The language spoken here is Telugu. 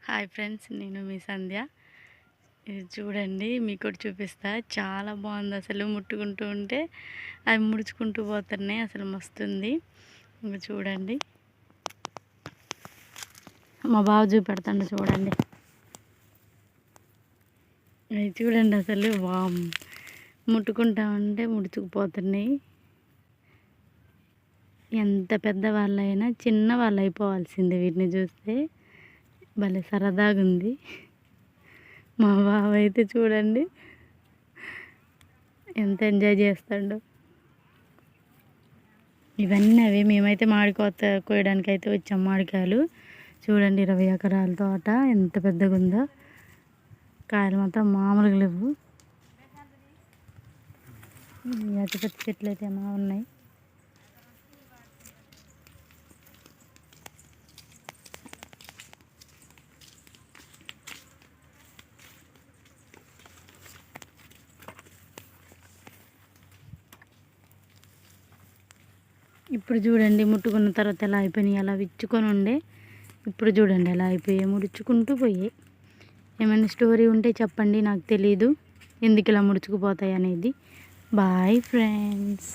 హాయ్ ఫ్రెండ్స్, నేను మీ సంధ్య. ఇది చూడండి, మీకు కూడా చూపిస్తా. చాలా బాగుంది అసలు. ముట్టుకుంటూ ఉంటే అవి ముడుచుకుంటూ పోతున్నాయి. అసలు మస్తుంది. ఇంకా చూడండి, మా బావ చూపెడతాడు చూడండి. అవి చూడండి అసలు ముట్టుకుంటా ఉంటే ముడుచుకుపోతున్నాయి. ఎంత పెద్ద వాళ్ళైనా చిన్న వాళ్ళు అయిపోవాల్సిందే వీటిని చూస్తే. భలే సరదాగా ఉంది. మా బావ అయితే చూడండి ఎంత ఎంజాయ్ చేస్తాడో. ఇవన్నీ అవి మేమైతే కోయడానికి అయితే వచ్చాం. మామిడికాయలు చూడండి, 20 ఎకరాల తోట ఎంత పెద్దగా ఉందో. కాయలు మాత్రం మామూలుగా లేవు. అతి పెద్ద చెట్లు అయితే మా ఉన్నాయి. ఇప్పుడు చూడండి, ముట్టుకున్న తర్వాత ఎలా అయిపోయినాయి, అలా విచ్చుకొని ఉండే. ఇప్పుడు చూడండి ఎలా అయిపోయాయి, ముడుచుకుంటూ పోయాయి. ఏమైనా స్టోరీ ఉంటే చెప్పండి, నాకు తెలీదు ఎందుకు ఇలా ముడుచుకుపోతాయి అనేది. Bye friends.